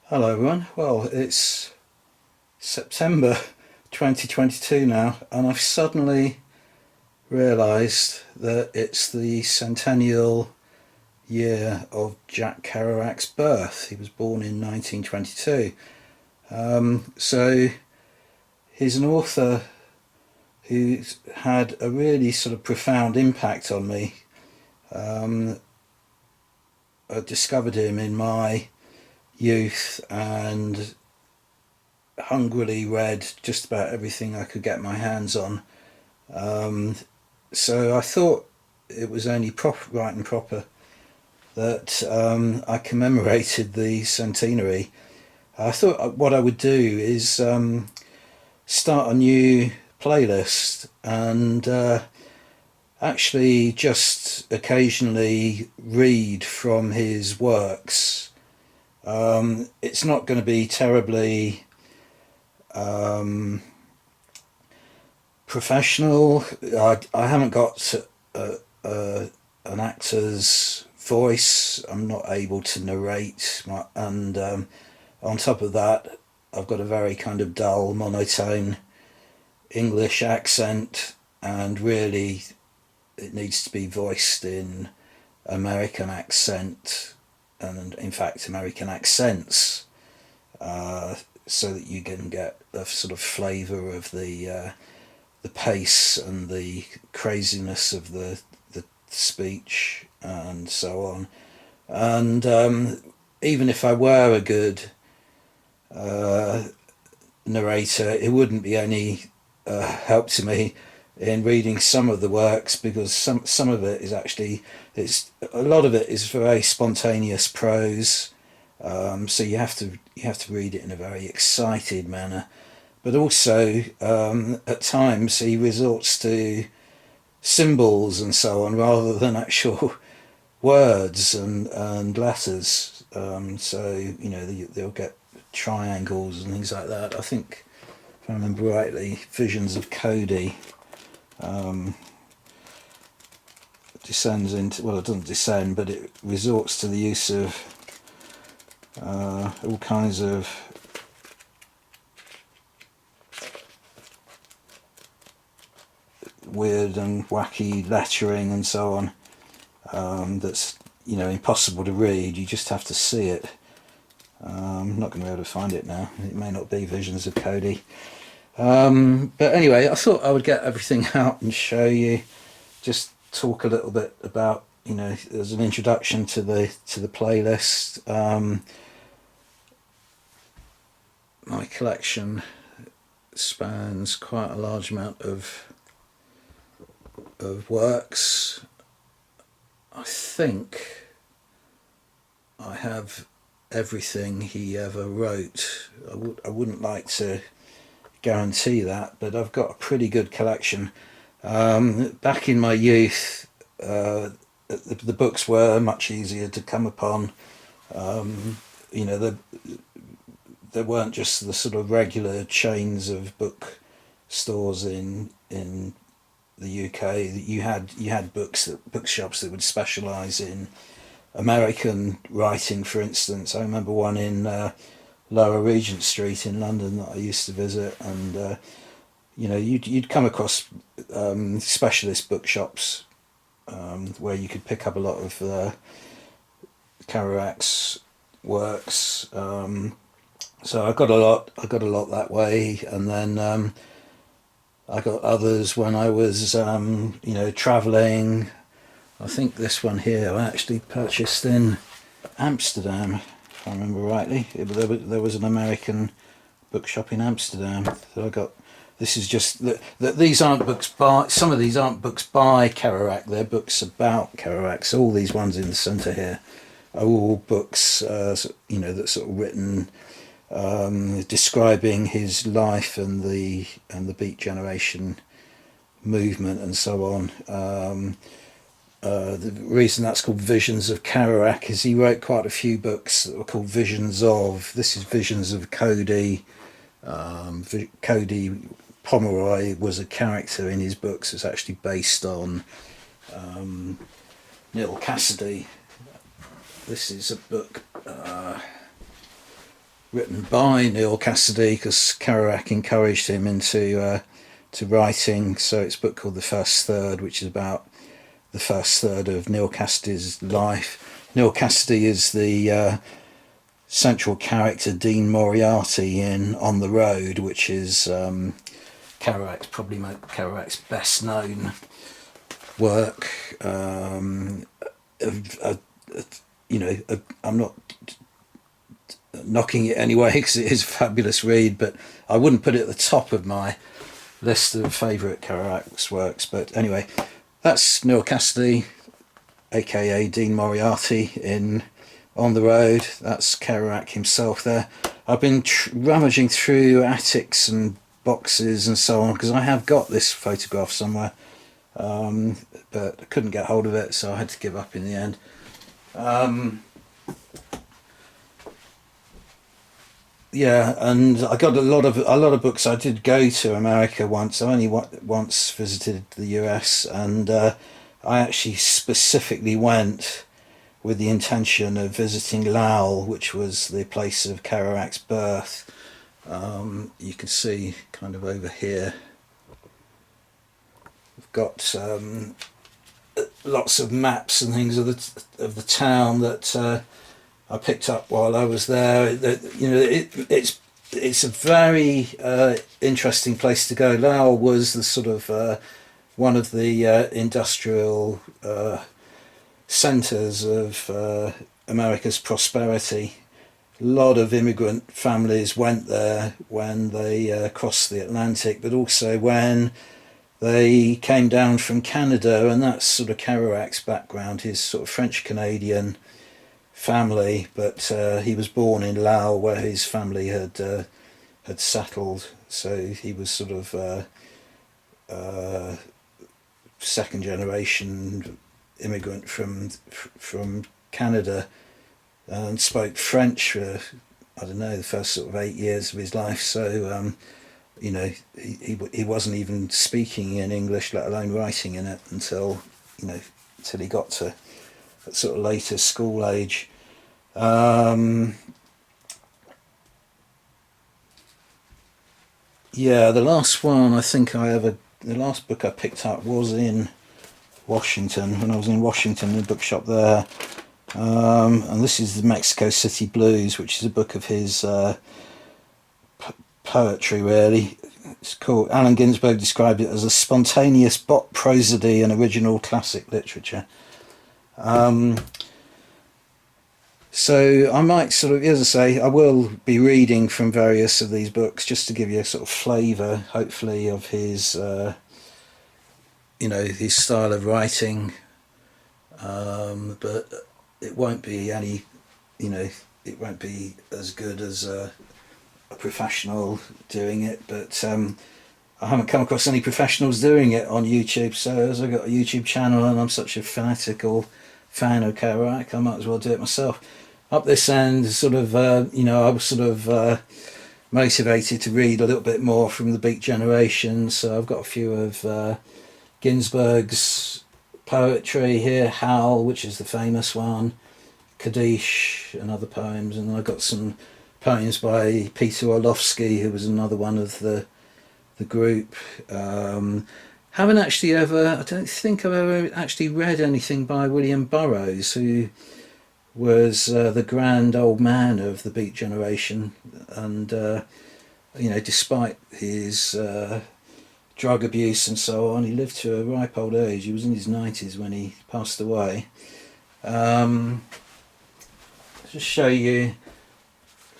Hello everyone. Well, it's September 2022 now, and I've suddenly realised that it's the centennial year of Jack Kerouac's birth. He was born in 1922. So he's an author who's had a really sort of profound impact on me. Um, I discovered him in my youth and hungrily read just about everything I could get my hands on. Um, so I thought it was only right and proper that I commemorated the centenary. I thought what I would do is start a new playlist and actually just occasionally read from his works. It's not going to be terribly um, professional. I haven't got a, an actor's voice. I'm not able to narrate, and on top of that, I've got a very kind of dull, monotone English accent, and really, it needs to be voiced in American accent, and in fact, American accents, uh, so that you can get a sort of flavour of the pace and the craziness of the speech and so on. And even if I were a good uh, narrator, it wouldn't be any help to me in reading some of the works, because some of it is actually, it's a lot of it is very spontaneous prose. So you have to read it in a very excited manner, but also at times he resorts to symbols and so on rather than actual words and letters. So they'll get triangles and things like that. I think, if I remember rightly, Visions of Kodi um, descends into, well, it doesn't descend, but it resorts to the use of all kinds of weird and wacky lettering and so on. That's impossible to read. You just have to see it. I'm not going to be able to find it now. It may not be Visions of Kodi. But anyway, I thought I would get everything out and show you. Just talk a little bit about, as an introduction to the playlist. My collection spans quite a large amount of works. I think I have everything he ever wrote. I wouldn't like to guarantee that, but I've got a pretty good collection. Back in my youth, the books were much easier to come upon. Um, you know, there weren't just the sort of regular chains of book stores in the UK. You had bookshops that would specialise in American writing, for instance. I remember one in Lower Regent Street in London that I used to visit, and you'd come across specialist bookshops where you could pick up a lot of Kerouac's works. So I got a lot. I got a lot that way, and then I got others when I was travelling. I think this one here I actually purchased in Amsterdam, if I remember rightly. There was an American bookshop in Amsterdam that I got. This is just that these aren't books by, some of these aren't books by Kerouac, they're books about Kerouac. So all these ones in the centre here are all books, that sort of written describing his life and the Beat Generation movement and so on. The reason that's called Visions of Kerouac is he wrote quite a few books that were called Visions of. This is Visions of Kodi. Kodi Pomeroy was a character in his books. It's actually based on Neil Cassidy. This is a book written by Neil Cassidy because Kerouac encouraged him into to writing. So it's a book called The First Third, which is about the first third of Neil Cassidy's life. Neil Cassidy is the central character, Dean Moriarty, in On the Road, which is Kerouac's best known work. I'm not knocking it anyway because it is a fabulous read, but I wouldn't put it at the top of my list of favourite Kerouac's works. But anyway, that's Neil Cassidy, aka Dean Moriarty, in On the Road. That's Kerouac himself there. I've been rummaging through attics and boxes and so on because I have got this photograph somewhere, but I couldn't get hold of it, so I had to give up in the end. Yeah, and I got a lot of books. I did go to America once. I only once visited the US, and I actually specifically went with the intention of visiting Lowell, which was the place of Kerouac's birth. You can see kind of over here. We've got lots of maps and things of the town that I picked up while I was there. It's a very interesting place to go. Lowell was the sort of one of the industrial centres of America's prosperity. A lot of immigrant families went there when they crossed the Atlantic, but also when they came down from Canada, and that's sort of Kerouac's background, his sort of French-Canadian family, but he was born in Lowell where his family had settled, so he was sort of second generation immigrant from Canada, and spoke French for, I don't know, the first sort of 8 years of his life. So he wasn't even speaking in English, let alone writing in it, until he got to that sort of later school age. The last one the last book I picked up was in Washington, when I was in Washington, in the bookshop there. And this is the Mexico City Blues, which is a book of his poetry, really. It's called, Allen Ginsberg described it as a spontaneous bot prosody and original classic literature. So I might sort of, as I say, I will be reading from various of these books just to give you a sort of flavour, hopefully, of his, his style of writing. But it won't be it won't be as good as a professional doing it. But I haven't come across any professionals doing it on YouTube. So as I've got a YouTube channel and I'm such a fanatical fan of Kerouac, I might as well do it myself. Up this end, sort of, I was sort of motivated to read a little bit more from the Beat Generation. So I've got a few of Ginsberg's poetry here, Howl, which is the famous one, Kaddish and other poems, and I got some poems by Peter Orlovsky, who was another one of the group. Haven't actually I don't think I've ever actually read anything by William Burroughs, who was the grand old man of the Beat Generation, and despite his drug abuse and so on, he lived to a ripe old age. He was in his 90s when he passed away. Just show you,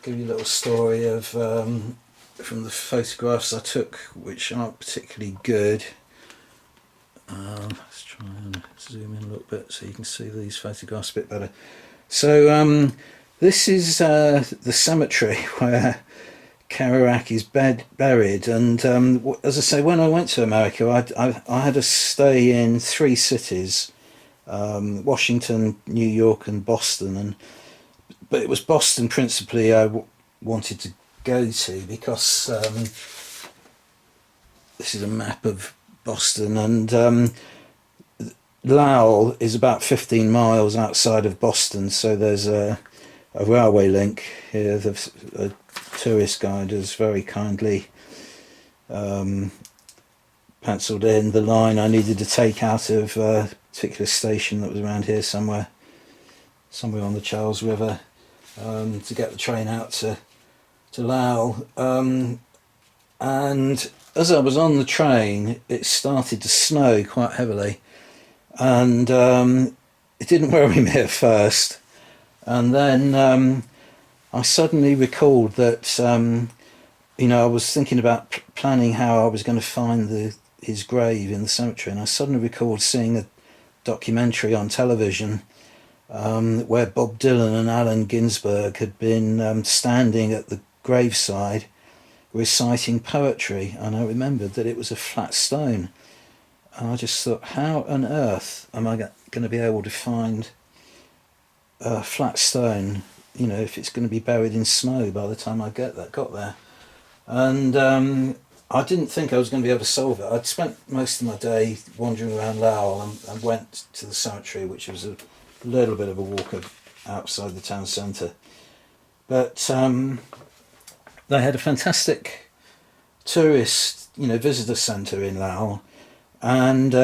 give you a little story of from the photographs I took, which aren't particularly good. Let's try and zoom in a little bit so you can see these photographs a bit better. So this is the cemetery where Kerouac is buried, and as I say, when I went to America, I had to stay in 3 cities, Washington, New York and Boston, but it was Boston principally I wanted to go to because this is a map of Boston, and Lowell is about 15 miles outside of Boston, so there's a a railway link here. A tourist guide has very kindly penciled in the line I needed to take out of a particular station that was around here somewhere on the Charles River, to get the train out to Laos. And as I was on the train, it started to snow quite heavily, and it didn't worry me at first. And then I suddenly recalled that I was thinking about planning how I was going to find his grave in the cemetery, and I suddenly recalled seeing a documentary on television where Bob Dylan and Allen Ginsberg had been standing at the graveside reciting poetry, and I remembered that it was a flat stone. And I just thought, how on earth am I going to be able to find a flat stone, if it's going to be buried in snow by the time I got there? And I didn't think I was going to be able to solve it. I'd spent most of my day wandering around Lowell, and went to the cemetery, which was a little bit of a walk outside the town centre. But they had a fantastic tourist, visitor centre in Lowell, and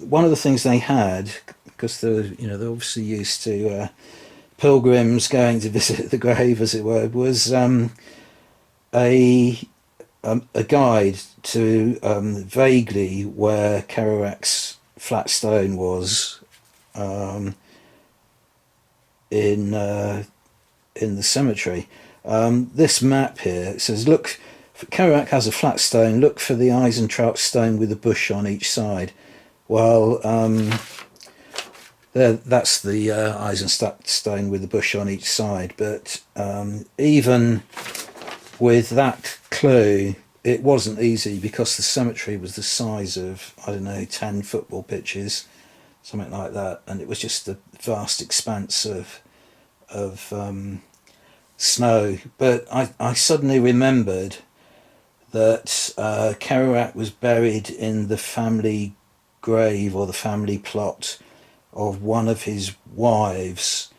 one of the things they had, because they're obviously used to pilgrims going to visit the grave, as it were, was a guide to vaguely where Kerouac's flat stone was in the cemetery. This map here, it says, look, Kerouac has a flat stone, look for the Eisentraut stone with a bush on each side. Well, that's the Eisenstadt stone with the bush on each side, but even with that clue, it wasn't easy, because the cemetery was the size of, 10 football pitches, something like that, and it was just a vast expanse of snow. But I suddenly remembered that Kerouac was buried in the family grave, or the family plot, of one of his wives,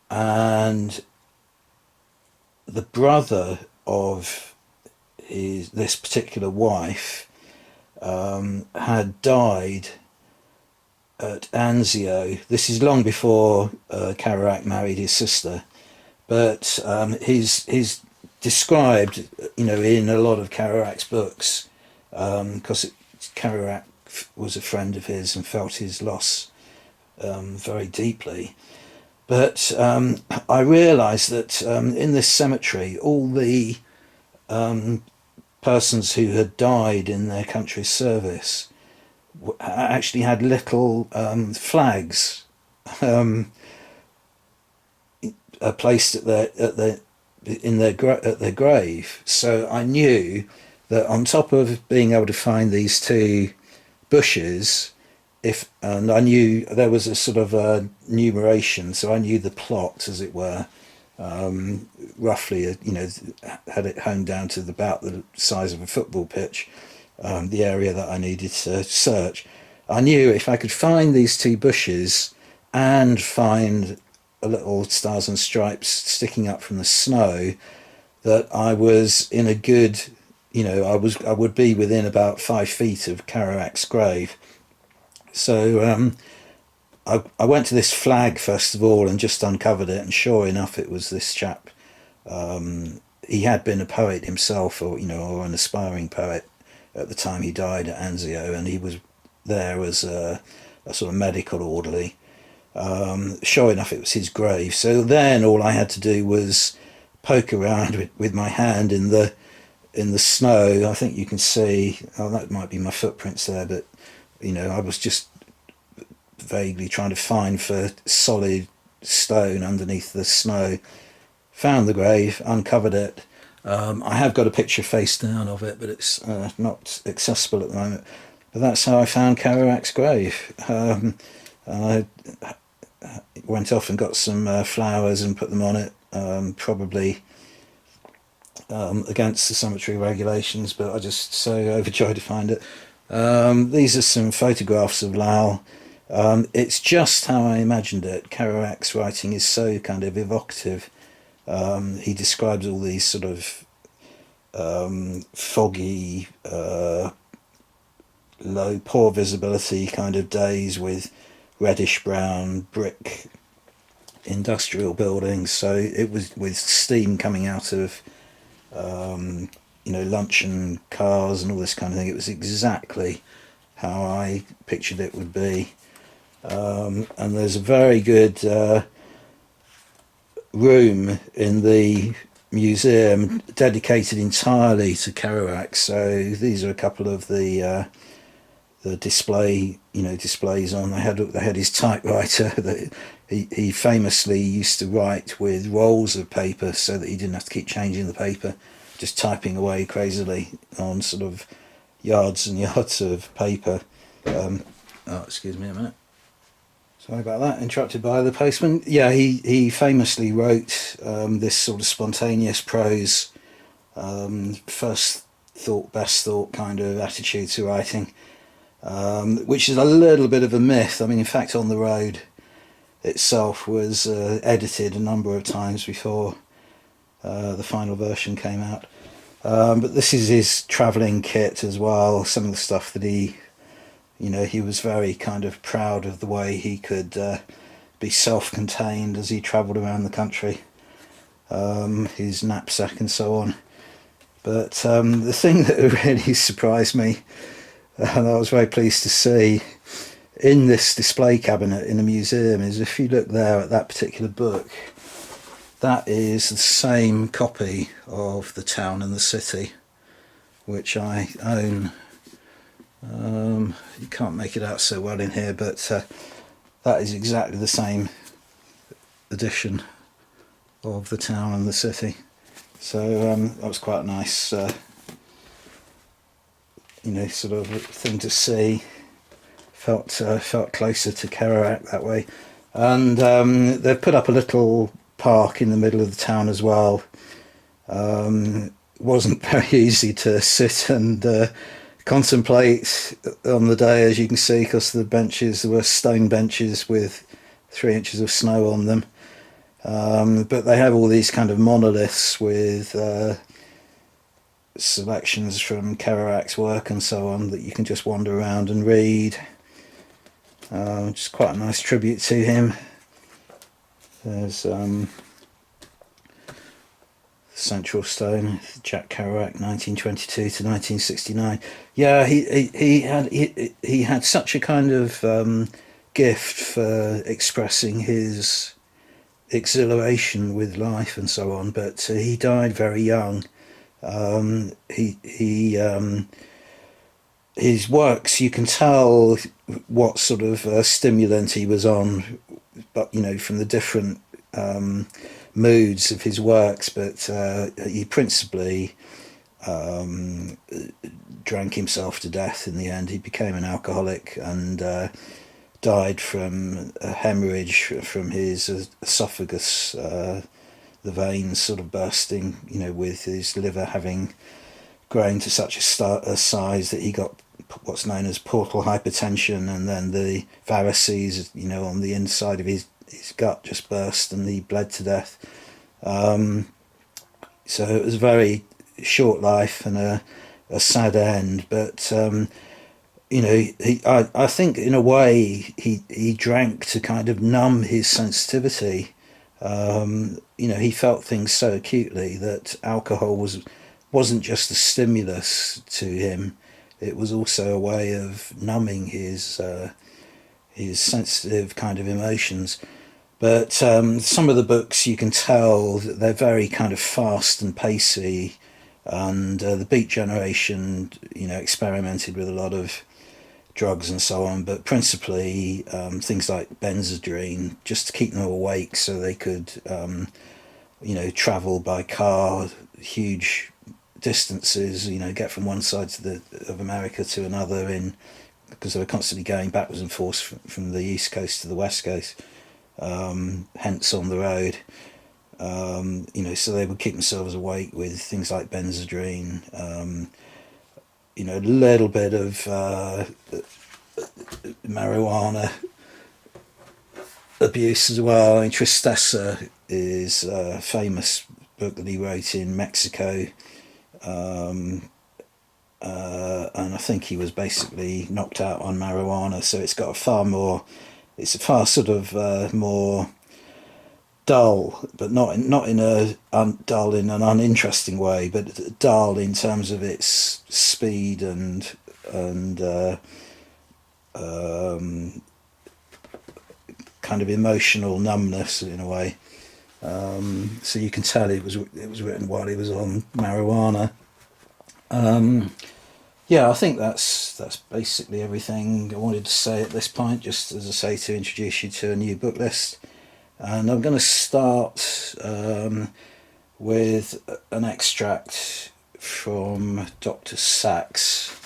and the brother of this particular wife had died at Anzio. This is long before Kerouac married his sister, but he's described, in a lot of Kerouac's books, because Kerouac was a friend of his and felt his loss very deeply. But I realised that in this cemetery, all the persons who had died in their country's service actually had little flags placed at their grave. So I knew that on top of being able to find these two bushes, and I knew there was a sort of a numeration, so I knew the plot, as it were, roughly, had it honed down to about the size of a football pitch, the area that I needed to search. I knew if I could find these two bushes and find a little stars and stripes sticking up from the snow, that I was in a good, I would be within about 5 feet of Kerouac's grave. So I went to this flag first of all and just uncovered it, and sure enough, it was this chap. He had been a poet himself, or an aspiring poet at the time he died at Anzio, and he was there as a sort of medical orderly. Sure enough, it was his grave. So then all I had to do was poke around with my hand in the snow. I think you can see, that might be my footprints there, but I was just vaguely trying to find for solid stone underneath the snow. Found the grave, uncovered it. I have got a picture face down of it, but it's not accessible at the moment. But that's how I found Kerouac's grave. I went off and got some flowers and put them on it, probably against the cemetery regulations, but I just so overjoyed to find it. These are some photographs of Lowell. It's just how I imagined it. Kerouac's writing is so kind of evocative. He describes all these sort of foggy, low, poor visibility kind of days with reddish brown brick industrial buildings. So it was with steam coming out of luncheon cars and all this kind of thing. It was exactly how I pictured it would be. And there's a very good room in the museum dedicated entirely to Kerouac. So these are a couple of the displays on. They had his typewriter that he famously used to write with rolls of paper so that he didn't have to keep changing the paper, just typing away crazily on sort of yards and yards of paper. Excuse me a minute. Sorry about that. Interrupted by the postman. Yeah, he famously wrote this sort of spontaneous prose, first thought, best thought kind of attitude to writing, which is a little bit of a myth. I mean, in fact, On the Road itself was edited a number of times before the final version came out. But this is his travelling kit as well. Some of the stuff that he was very kind of proud of the way he could be self-contained as he travelled around the country, his knapsack and so on. But the thing that really surprised me, and I was very pleased to see in this display cabinet in the museum, is if you look there at that particular book, that is the same copy of The Town and the City, which I own. You can't make it out so well in here, but that is exactly the same edition of The Town and the City. So that was quite a nice, sort of thing to see. Felt closer to Kerouac that way. And they've put up a little park in the middle of the town as well. It wasn't very easy to sit and contemplate on the day, as you can see, because there were stone benches with 3 inches of snow on them. But they have all these kind of monoliths with selections from Kerouac's work and so on that you can just wander around and read. Which is quite a nice tribute to him. There's Central Stone, Jack Kerouac, 1922 to 1969. Yeah, he had such a kind of gift for expressing his exhilaration with life and so on. But he died very young. His works, you can tell what sort of stimulant he was on, but from the different moods of his works. But he principally drank himself to death in the end. He became an alcoholic and died from a hemorrhage from his esophagus, the veins sort of bursting, with his liver having grown to such a size that he got what's known as portal hypertension, and then the varices, on the inside of his gut just burst and he bled to death. So it was a very short life and a sad end, but I think in a way he drank to kind of numb his sensitivity. He felt things so acutely that alcohol wasn't just a stimulus to him; it was also a way of numbing his sensitive kind of emotions. But some of the books, you can tell that they're very kind of fast and pacey, and the Beat Generation, experimented with a lot of drugs and so on, but principally things like Benzedrine, just to keep them awake so they could, travel by car huge distances, get from one side of America to another because they were constantly going backwards and forwards from the east coast to the west coast, hence On the Road. So they would keep themselves awake with things like Benzedrine, a little bit of marijuana, abuse as well. I mean, Tristessa is a famous book that he wrote in Mexico, and I think he was basically knocked out on marijuana. So it's got a far more, it's a far sort of more dull, but not in a dull in an uninteresting way, but dull in terms of its speed and kind of emotional numbness in a way. So you can tell it was written while he was on marijuana. Yeah, I think that's basically everything I wanted to say at this point. Just as I say, to introduce you to a new book list, and I'm going to start with an extract from Dr. Sachs,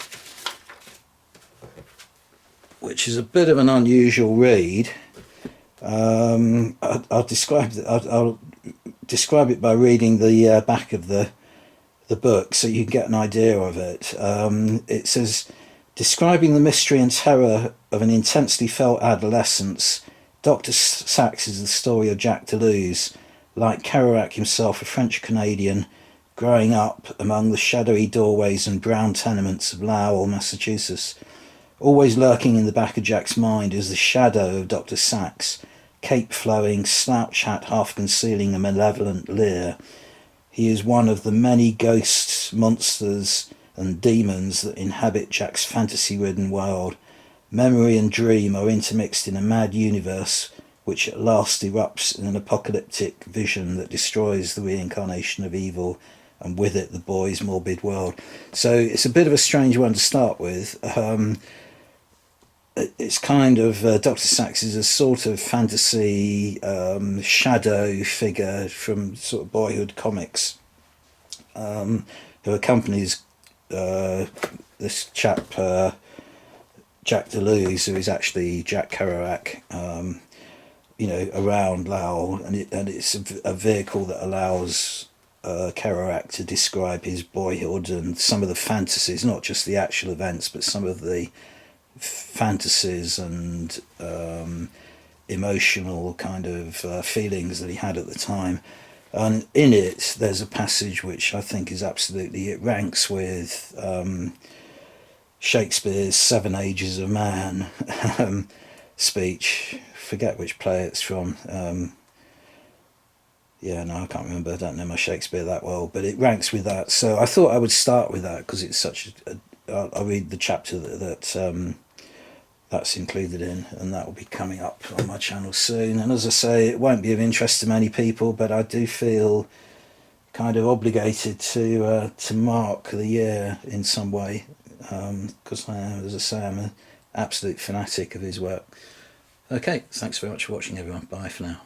which is a bit of an unusual read. I'll describe it by reading the back of the book so you can get an idea of it. It says, describing the mystery and terror of an intensely felt adolescence, Dr. Sachs is the story of Jack Deleuze, like Kerouac himself, a French Canadian, growing up among the shadowy doorways and brown tenements of Lowell, Massachusetts. Always lurking in the back of Jack's mind is the shadow of Dr. Sachs, cape-flowing, slouch hat half concealing a malevolent leer. He is one of the many ghosts, monsters, and demons that inhabit Jack's fantasy-ridden world. Memory and dream are intermixed in a mad universe which at last erupts in an apocalyptic vision that destroys the reincarnation of evil, and with it the boy's morbid world. So it's a bit of a strange one to start with. It's kind of Dr. Sachs is a sort of fantasy shadow figure from sort of boyhood comics, who accompanies this chap Jack Deleuze, who is actually Jack Kerouac, around Lowell, and it's a vehicle that allows Kerouac to describe his boyhood and some of the fantasies, not just the actual events, but some of the fantasies and emotional kind of feelings that he had at the time. And in it, there's a passage which I think is absolutely, it ranks with Shakespeare's Seven Ages of Man speech. Forget which play it's from. Yeah, no, I can't remember. I don't know my Shakespeare that well, but it ranks with that. So I thought I would start with that because it's such I'll read the chapter that's included in, and that will be coming up on my channel soon. And as I say, it won't be of interest to many people, but I do feel kind of obligated to mark the year in some way, because I am, as I say, I'm an absolute fanatic of his work. Okay, thanks very much for watching, everyone. Bye for now.